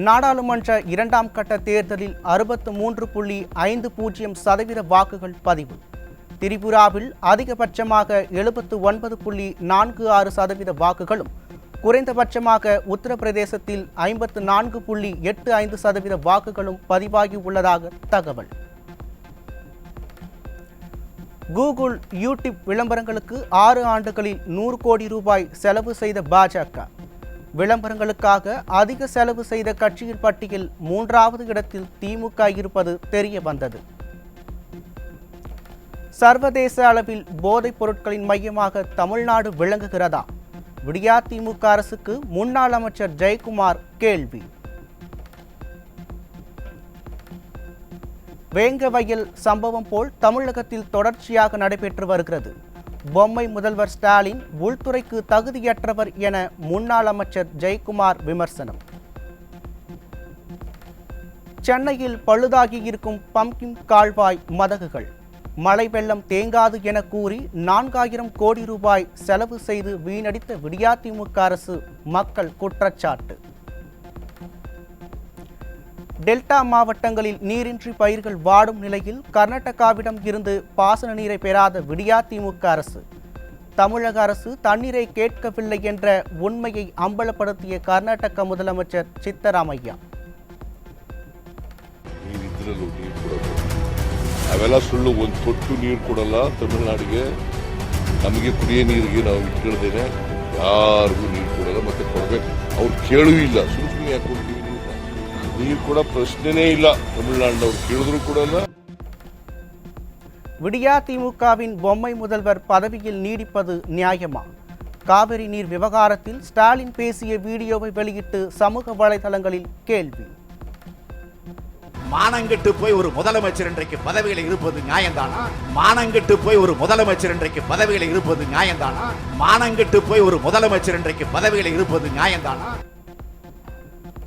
நாடாளுமன்ற இரண்டாம் கட்ட தேர்தலில் 63.50% வாக்குகள் பதிவு. திரிபுராவில் அதிகபட்சமாக 79.46% வாக்குகளும், குறைந்தபட்சமாக உத்தரப்பிரதேசத்தில் 54.85% வாக்குகளும் பதிவாகியுள்ளதாக தகவல். கூகுள், யூடியூப் விளம்பரங்களுக்கு 6 ஆண்டுகளில் 100 கோடி ரூபாய் செலவு செய்த பாஜக. விளம்பரங்களுக்காக அதிக செலவு செய்த கட்சியின் பட்டியல் 3வது இடத்தில் திமுக இருப்பது தெரிய வந்தது. சர்வதேச அளவில் போதைப் பொருட்களின் மையமாக தமிழ்நாடு விளங்குகிறதா? விடியா திமுக அரசுக்கு முன்னாள் அமைச்சர் ஜெயக்குமார் கேள்வி. வேங்கவயல் சம்பவம் போல் தமிழகத்தில் தொடர்ச்சியாக நடைபெற்று வருகிறது. பொம்மை முதல்வர் ஸ்டாலின் உள்துறைக்கு தகுதியற்றவர் என முன்னாள் அமைச்சர் ஜெயக்குமார் விமர்சனம். சென்னையில் பழுதாகி இருக்கும் பம்பிங் கால்வாய் மதகுகள் மழை வெள்ளம் தேங்காது என கூறி 4000 கோடி ரூபாய் செலவு செய்து வீணடித்த விடியா திமுக அரசு மக்கள் குற்றச்சாட்டு. டெல்டா மாவட்டங்களில் நீரின்றி பயிர்கள் வாடும் நிலையில் கர்நாடகாவிடம் இருந்து பாசன நீரை பெறாத விடியா திமுக அரசு. தமிழக அரசு தண்ணீரை கேட்கவில்லை என்ற உண்மையை அம்பலப்படுத்திய கர்நாடக முதலமைச்சர் ಸಿದ್ದರಾಮಯ್ಯ. ಅವೆಲ್ಲ ಸುಳ್ಳು. ಒಂದು ತೊಟ್ಟು ನೀರು ಕೊಡಲ್ಲ ತಮಿಳುನಾಡಿಗೆ. ನಮಗೆ ಕುಡಿಯೋ ನೀರಿಗೆ ನಾವು ಕೇಳ್ದೇನೆ ಯಾರಿಗೂ ನೀರು ಕೊಡಲ್ಲ, ಮತ್ತೆ ಕೊಡಬೇಕು. ಅವ್ರು ಕೇಳೂ ಇಲ್ಲ. ಸುಮ್ಮನೆ ಯಾಕೆ ಕೊಡ್ತೀವಿ ನೀರು ಕೂಡ ಪ್ರಶ್ನೆನೇ ಇಲ್ಲ. ತಮಿಳುನಾಡಿನವ್ರು ಕೇಳಿದ್ರು ಕೊಡಲ್ಲ. விடியா திமுகவின் பொம்மை முதல்வர் பதவியில் நீடிப்பது நியாயமா? காவிரி நீர் விவகாரத்தில் ஸ்டாலின் பேசிய வீடியோவை வெளியிட்டு சமூக வலைதளங்களில் கேள்வி. மானங்கெட்டு போய் ஒரு முதலமைச்சர் இன்றைக்கு பதவியில் இருப்பது நியாயம்தானா? மானங்கெட்டு போய் ஒரு முதலமைச்சர் இன்றைக்கு பதவியில் இருப்பது நியாயம்தானா? மானங்கெட்டு போய் ஒரு முதலமைச்சர் இன்றைக்கு பதவியில் இருப்பது நியாயம்தானா?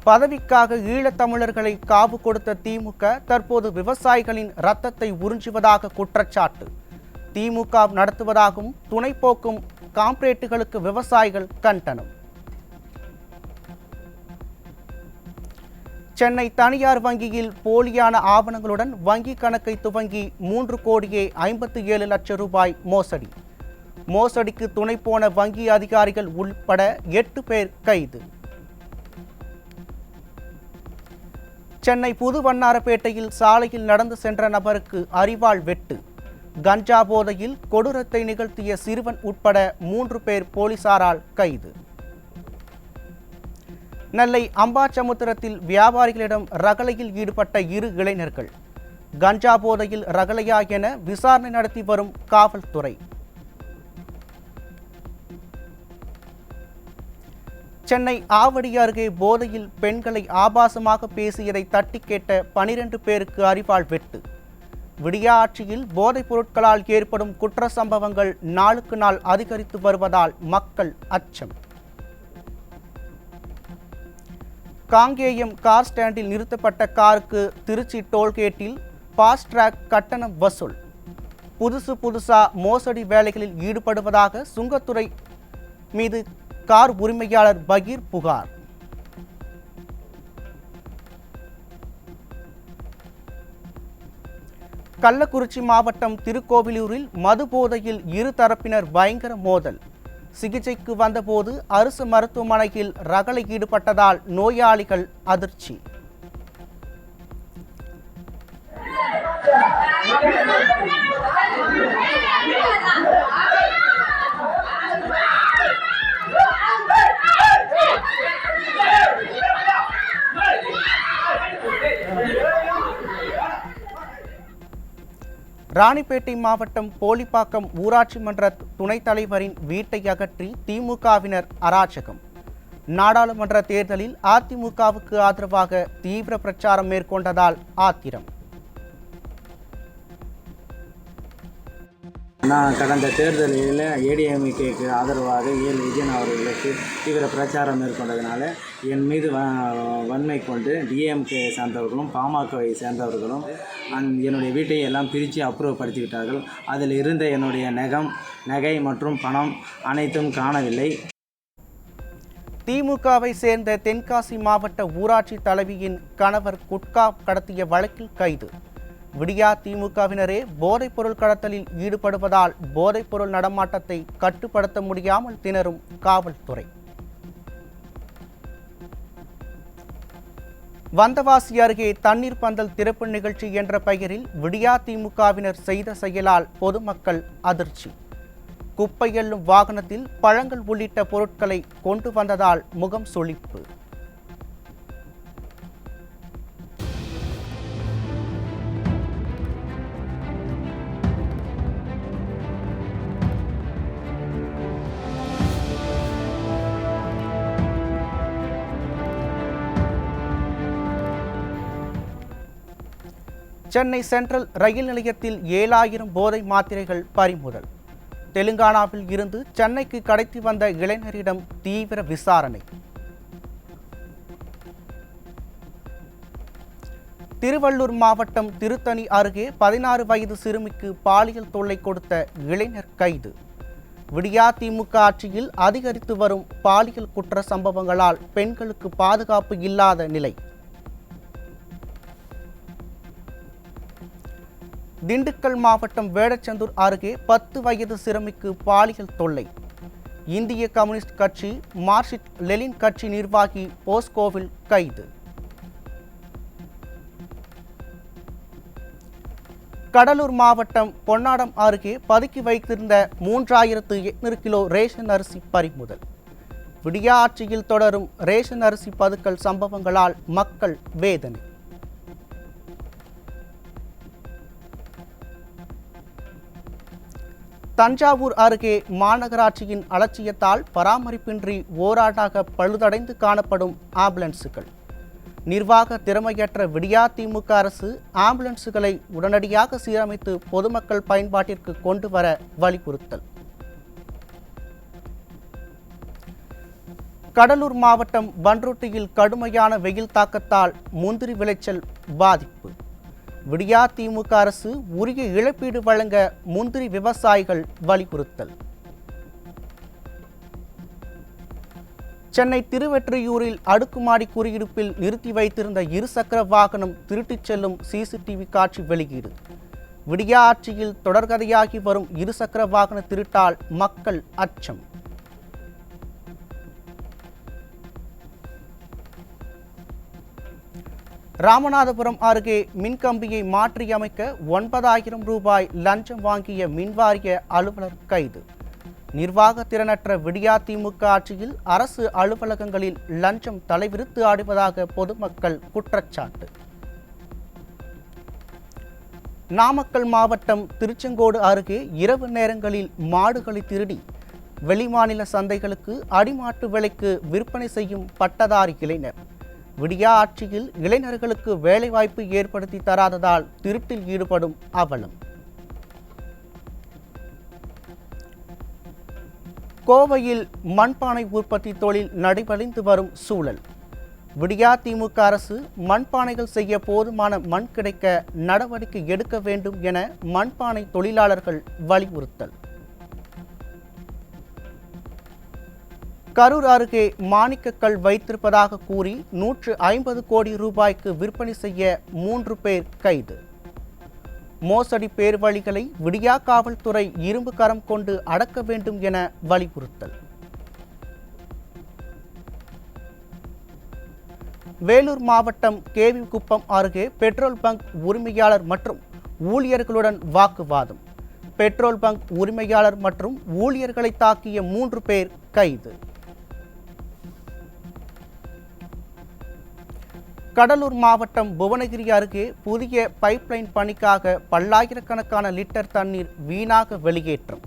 பதவிக்காக ஈழத்தமிழர்களை காவு கொடுத்த திமுக தற்போது விவசாயிகளின் ரத்தத்தை உறிஞ்சுவதாக குற்றச்சாட்டு. திமுக நடத்துவதாகவும் துணை போக்கும் காம்ரேட்டுகளுக்கு விவசாயிகள் கண்டனம். சென்னை தனியார் வங்கியில் போலியான ஆவணங்களுடன் வங்கி கணக்கை துவங்கி 3,57,00,000 ரூபாய் மோசடி. மோசடிக்கு துணை போன வங்கி அதிகாரிகள் உள்பட 8 பேர் கைது. சென்னை புதுவண்ணாரப்பேட்டையில் சாலையில் நடந்து சென்ற நபருக்கு அரிவாள் வெட்டு. கஞ்சா போதையில் கொடூரத்தை நிகழ்த்திய சிறுவன் உட்பட 3 பேர் போலீசாரால் கைது. நெல்லை அம்பாசமுத்திரத்தில் வியாபாரிகளிடம் ரகளையில் ஈடுபட்ட 2 இளைஞர்கள். கஞ்சா போதையில் ரகளையா என விசாரணை நடத்தி வரும் காவல்துறை. சென்னை ஆவடி அருகே போதையில் பெண்களை ஆபாசமாக பேசியதை தட்டி கேட்ட 12 பேருக்கு அரிவாள் வெட்டு. விடியா ஆட்சியில் போதைப் பொருட்களால் ஏற்படும் குற்ற சம்பவங்கள் நாளுக்கு நாள் அதிகரித்து வருவதால் மக்கள் அச்சம். காங்கேயம் கார் ஸ்டாண்டில் நிறுத்தப்பட்ட காருக்கு திருச்சி டோல்கேட்டில் ஃபாஸ்ட்ராக் கட்டணம் வசூல். புதுசா மோசடி வேலைகளில் ஈடுபடுவதாக சுங்கத்துறை மீது கார் உரிமையாளர் பகீர் புகார். கள்ளக்குறிச்சி மாவட்டம் திருக்கோவிலூரில் மது போதையில் 2 தரப்பினர் பயங்கர மோதல். சிகிச்சைக்கு வந்தபோது அரசு மருத்துவமனையில் ரகளை ஈடுபட்டதால் நோயாளிகள் அதிர்ச்சி. ராணிப்பேட்டை மாவட்டம் போலிப்பாக்கம் ஊராட்சி மன்ற துணைத் தலைவரின் வீட்டை அகற்றி திமுகவினர் அராஜகம். நாடாளுமன்ற தேர்தலில் அதிமுகவுக்கு ஆதரவாக தீவிர பிரச்சாரம் மேற்கொண்டதால் ஆத்திரம். நான் கடந்த தேர்தலில் ஏடிஎம்கேக்கு ஆதரவாக விஜயன் அவர்களுக்கு தீவிர பிரச்சாரம் மேற்கொண்டதுனால என் மீது வன்மை கொண்டு டிஎம்கே சேர்ந்தவர்களும் பாமகவை சேர்ந்தவர்களும் என்னுடைய வீட்டை எல்லாம் பிரித்து அப்புறப்படுத்திவிட்டார்கள். அதில் இருந்த என்னுடைய நகை மற்றும் பணம் அனைத்தும் காணவில்லை. திமுகவை சேர்ந்த தென்காசி மாவட்ட ஊராட்சி தலைவியின் கணவர் குட்கா கடத்திய வழக்கில் கைது. விடியா திமுகவினரே போதைப்பொருள் கடத்தலில் ஈடுபடுவதால் போதைப்பொருள் நடமாட்டத்தை கட்டுப்படுத்த முடியாமல் திணறும் காவல்துறை. வந்தவாசி அருகே தண்ணீர் பந்தல் திறப்பு நிகழ்ச்சி என்ற பெயரில் விடியா திமுகவினர் செய்த செயலால் பொதுமக்கள் அதிர்ச்சி. குப்பை எள்ளும் வாகனத்தில் பழங்கள் உள்ளிட்ட பொருட்களை கொண்டு வந்ததால் முகம் சுளிப்பு. சென்னை சென்ட்ரல் ரயில் நிலையத்தில் 7000 போதை மாத்திரைகள் பறிமுதல். தெலுங்கானாவில் இருந்து சென்னைக்கு கடத்தி வந்த இளைஞரிடம் தீவிர விசாரணை. திருவள்ளூர் மாவட்டம் திருத்தணி அருகே 16 வயது சிறுமிக்கு பாலியல் தொல்லை கொடுத்த இளைஞர் கைது. விடியா திமுக ஆட்சியில் அதிகரித்து வரும் பாலியல் குற்ற சம்பவங்களால் பெண்களுக்கு பாதுகாப்பு இல்லாத நிலை. திண்டுக்கல் மாவட்டம் வேடச்சந்தூர் அருகே 10 வயது சிறுமிக்கு பாலியல் தொல்லை. இந்திய கம்யூனிஸ்ட் கட்சி மார்க்சிஸ்ட் லெனின் கட்சி நிர்வாகி போஸ்கோவில் கைது. கடலூர் மாவட்டம் பொன்னாடம் அருகே பதுக்கி வைத்திருந்த 3800 கிலோ ரேஷன் அரிசி பறிமுதல். விடியா ஆட்சியில் தொடரும் ரேஷன் அரிசி பதுக்கல் சம்பவங்களால் மக்கள் வேதனை. தஞ்சாவூர் அருகே மாநகராட்சியின் அலட்சியத்தால் பராமரிப்பின்றி ஓராண்டாக பழுதடைந்து காணப்படும் ஆம்புலன்ஸுகள். நிர்வாக திறமையற்ற விடியா திமுக அரசு ஆம்புலன்ஸுகளை உடனடியாக சீரமைத்து பொதுமக்கள் பயன்பாட்டிற்கு கொண்டு வர வலியுறுத்தல். கடலூர் மாவட்டம் பன்ருட்டியில் கடுமையான வெயில் தாக்கத்தால் முந்திரி விளைச்சல் பாதிப்பு. விடியா திமுக அரசு உரிய இழப்பீடு வழங்க முந்திரி விவசாயிகள் வலியுறுத்தல். சென்னை திருவெற்றியூரில் அடுக்குமாடி குடியிருப்பில் நிறுத்தி வைத்திருந்த இருசக்கர வாகனம் திருட்டிச் செல்லும் சிசிடிவி காட்சி வெளியீடு. விடியா ஆட்சியில் தொடர்கதையாகி வரும் இருசக்கர வாகன திருட்டால் மக்கள் அச்சம். ராமநாதபுரம் அருகே மின்கம்பியை மாற்றியமைக்க 9000 ரூபாய் லஞ்சம் வாங்கிய மின்வாரிய அலுவலர் கைது. நிர்வாக திறனற்ற விடியா திமுக ஆட்சியில் அரசு அலுவலகங்களில் லஞ்சம் தலைவிரித்து ஆடுவதாக பொதுமக்கள் குற்றச்சாட்டு. நாமக்கல் மாவட்டம் திருச்செங்கோடு அருகே இரவு நேரங்களில் மாடுகளை திருடி வெளிமாநில சந்தைகளுக்கு அடிமாட்டு விலைக்கு விற்பனை செய்யும் பட்டதாரி இளைஞர். விடியா ஆட்சியில் இளைஞர்களுக்கு வேலைவாய்ப்பு ஏற்படுத்தி தராததால் திருட்டில் ஈடுபடும் அவலம். கோவையில் மண்பானை உற்பத்தி தொழில் நடைபெற்று வரும் சூழல். விடியா திமுக அரசு மண்பானைகள் செய்ய போதுமான மண் கிடைக்க நடவடிக்கை எடுக்க வேண்டும் என மண்பானை தொழிலாளர்கள் வலியுறுத்தல். கரூர் அருகே மாணிக்கக்கல் வைத்திருப்பதாக கூறி 150 கோடி ரூபாய்க்கு விற்பனை செய்ய 3 பேர் கைது. மோசடி பேர்வழிகளை விடியா காவல்துறை இரும்பு கரம் கொண்டு அடக்க வேண்டும் என வலியுறுத்தல். வேலூர் மாவட்டம் கேவிக்குப்பம் அருகே பெட்ரோல் பங்க் உரிமையாளர் மற்றும் ஊழியர்களுடன் வாக்குவாதம். பெட்ரோல் பங்க் உரிமையாளர் மற்றும் ஊழியர்களை தாக்கிய 3 பேர் கைது. கடலூர் மாவட்டம் புவனகிரி அருகே புதிய பைப்லைன் பணிக்காக பல்லாயிரக்கணக்கான லிட்டர் தண்ணீர் வீணாக வெளியேற்றம்.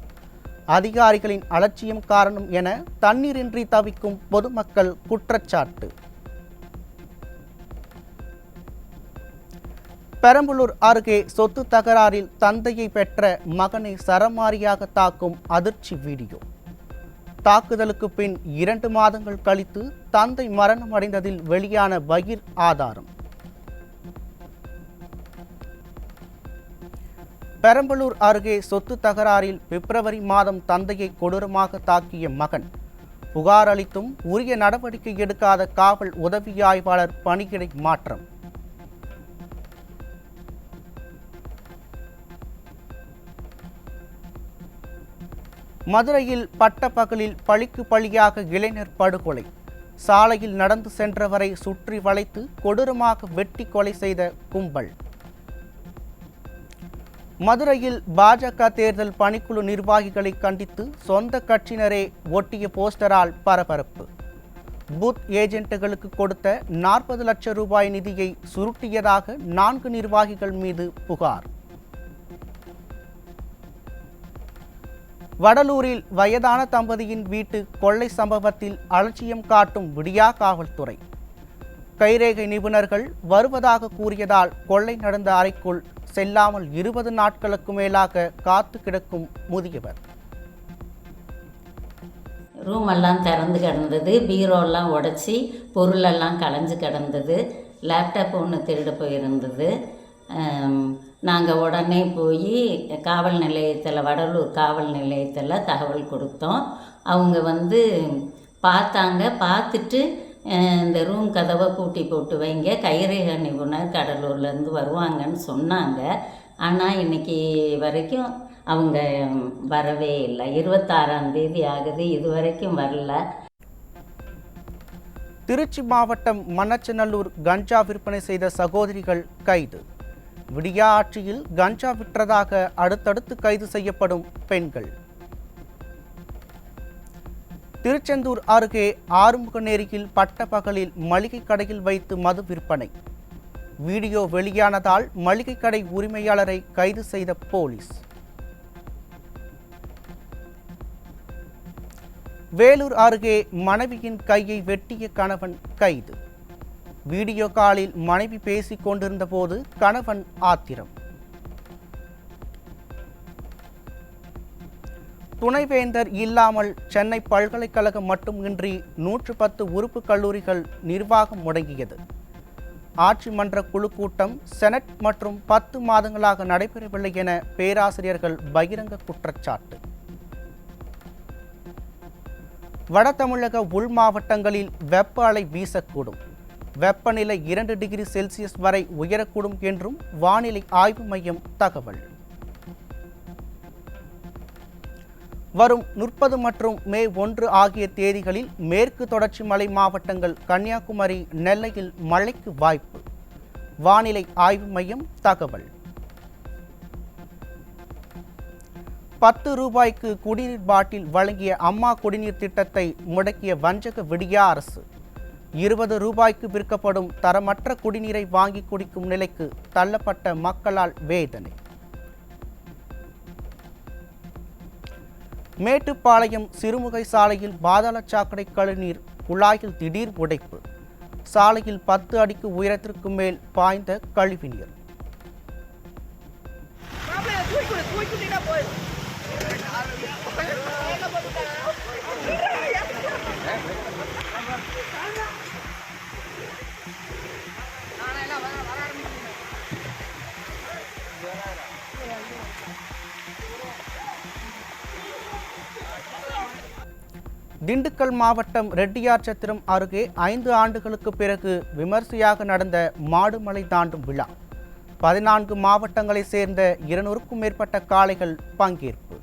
அதிகாரிகளின் அலட்சியம் காரணம் என தண்ணீரின்றி தவிக்கும் பொதுமக்கள் குற்றச்சாட்டு. பெரம்பலூர் அருகே சொத்து தகராறில் தந்தையை பெற்ற மகனை சரமாரியாக தாக்கும் அதிர்ச்சி வீடியோ. தாக்குதலுக்கு பின் 2 மாதங்கள் கழித்து தந்தை மரணம் அடைந்ததில் வெளியான பகீர் ஆதாரம். பெரம்பலூர் அருகே சொத்து தகராறில் பிப்ரவரி மாதம் தந்தையை கொடூரமாக தாக்கிய மகன் புகார் அளித்தும் உரிய நடவடிக்கை எடுக்காத காவல் உதவி ஆய்வாளர் பணியிடை மாற்றம். மதுரையில் பட்டப்பகலில் பழிக்கு பழியாக இளைஞர் படுகொலை. சாலையில் நடந்து சென்றவரை சுற்றி வளைத்து கொடூரமாக வெட்டி கொலை செய்த கும்பல். மதுரையில் பாஜக தேர்தல் பணிக்குழு நிர்வாகிகளை கண்டித்து சொந்த கட்சியினரே ஒட்டிய போஸ்டரால் பரபரப்பு. பூத் ஏஜென்ட்டுகளுக்கு கொடுத்த 40 லட்சம் ரூபாய் நிதியை சுருட்டியதாக 4 நிர்வாகிகள் மீது புகார். வடலூரில் வயதான தம்பதியின் வீட்டு கொள்ளை சம்பவத்தில் அலட்சியம் காட்டும் விடியா காவல்துறை. கைரேகை நிபுணர்கள் வருவதாக கூறியதால் கொள்ளை நடந்த அறைக்குள் செல்லாமல் 20 நாட்களுக்கு மேலாக காத்து கிடக்கும் முதியவர். ரூமெல்லாம் திறந்து கிடந்தது, பீரோலாம் உடச்சி பொருளெல்லாம் கலைஞ்சு கிடந்தது, லேப்டாப் ஒன்று திருடு போயிருந்தது. நாங்கள் உடனே போய் காவல் நிலையத்தில், வடலூர் காவல் நிலையத்தில் தகவல் கொடுத்தோம். அவங்க பார்த்தாங்க. பார்த்துட்டு இந்த ரூம் கதவை பூட்டி போட்டு வைங்க, கைரேகை நிபுணர் கடலூர்லேருந்து வருவாங்கன்னு சொன்னாங்க. ஆனால் இன்றைக்கி வரைக்கும் அவங்க வரவே இல்லை. 26ஆம் தேதி ஆகுது, இது வரைக்கும் வரல. திருச்சி மாவட்டம் மண்ணச்சநல்லூர் கஞ்சா விற்பனை செய்த சகோதரிகள் கைது. விடியா ஆட்சியில் கஞ்சா விற்றதாக அடுத்தடுத்து கைது செய்யப்படும் பெண்கள். திருச்செந்தூர் அருகே ஆறுமுகநேரியில் பட்டப்பகலில் மளிகை கடையில் வைத்து மது விற்பனை. வீடியோ வெளியானதால் மளிகை கடை உரிமையாளரை கைது செய்த போலீஸ். வேலூர் அருகே மனைவியின் கையை வெட்டிய கணவன் கைது. வீடியோ காலில் மனைவி பேசிக் கொண்டிருந்த போது கணவன் ஆத்திரம். துணைவேந்தர் இல்லாமல் சென்னை பல்கலைக்கழகம் மட்டுமின்றி 110 உறுப்பு கல்லூரிகள் நிர்வாகம் முடங்கியது. ஆட்சி மன்ற குழு கூட்டம் செனட் மற்றும் 10 மாதங்களாக நடைபெறவில்லை என பேராசிரியர்கள் பகிரங்க குற்றச்சாட்டு. வட தமிழக உள் மாவட்டங்களில் வெப்ப அலை வீசக்கூடும். வெப்பநிலை 2 டிகிரி செல்சியஸ் வரை உயரக்கூடும் என்றும் வானிலை ஆய்வு மையம் தகவல். வரும் 30 மற்றும் மே 1 ஆகிய தேதிகளில் மேற்கு தொடர்ச்சி மலை மாவட்டங்கள் கன்னியாகுமரி, நெல்லையில் மழைக்கு வாய்ப்பு. வானிலை ஆய்வு மையம் தகவல். 10 ரூபாய்க்கு குடிநீர் பாட்டில் வழங்கிய அம்மா குடிநீர் திட்டத்தை முடக்கிய வஞ்சக விடியா அரசு. 20 ரூபாய்க்கு விற்கப்படும் தரமற்ற குடிநீரை வாங்கி குடிக்கும் நிலைக்கு தள்ளப்பட்ட மக்களால் வேதனை. மேட்டுப்பாளையம் சிறுமுகை சாலையில் பாதாள சாக்கடை கழிவுநீர் குழாயில் திடீர் உடைப்பு. சாலையில் 10 அடிக்கு உயரத்திற்கு மேல் பாய்ந்த கழிவுநீர். திண்டுக்கல் மாவட்டம் ரெட்டியார்சத்திரம் அருகே 5 ஆண்டுகளுக்கு பிறகு விமர்சையாக நடந்த மாடுமலை தாண்டும் விழா. 14 மாவட்டங்களைச் சேர்ந்த 200க்கும் மேற்பட்ட காளைகள் பங்கேற்பு.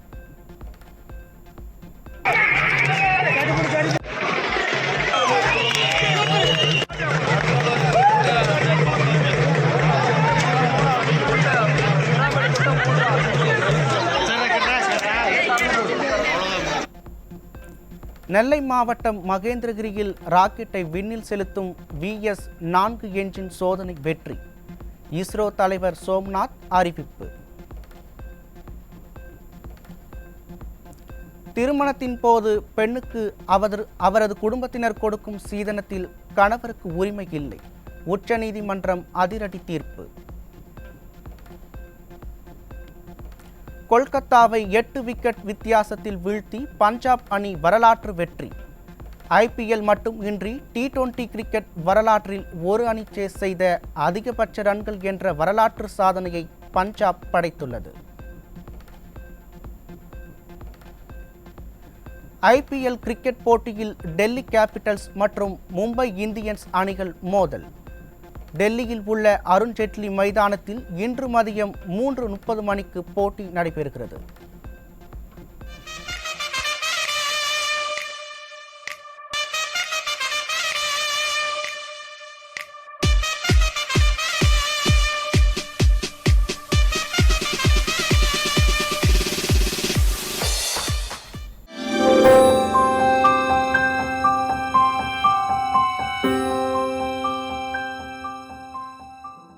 நெல்லை மாவட்டம் மகேந்திரகிரியில் ராக்கெட்டை விண்ணில் செலுத்தும் VS-4 என்ஜின் சோதனை வெற்றி. இஸ்ரோ தலைவர் சோம்நாத் அறிவிப்பு. திருமணத்தின் போது பெண்ணுக்கு அவரது குடும்பத்தினர் கொடுக்கும் சீதனத்தில் கணவருக்கு உரிமை இல்லை. உச்சநீதிமன்றம் அதிரடி தீர்ப்பு. கொல்கத்தாவை 8 விக்கெட் வித்தியாசத்தில் வீழ்த்தி பஞ்சாப் அணி வரலாற்று வெற்றி. IPL மட்டும் இன்றி T20 கிரிக்கெட் வரலாற்றில் ஒரு அணி சேஸ் செய்த அதிகபட்ச ரன்கள் என்ற வரலாற்று சாதனையை பஞ்சாப் படைத்துள்ளது. ஐபிஎல் கிரிக்கெட் போட்டியில் டெல்லி கேபிட்டல்ஸ் மற்றும் மும்பை இந்தியன்ஸ் அணிகள் மோதல். டெல்லியில் உள்ள அருண் ஜேட்லி மைதானத்தில் இன்று மதியம் 3:30 மணிக்கு போட்டி நடைபெறுகிறது.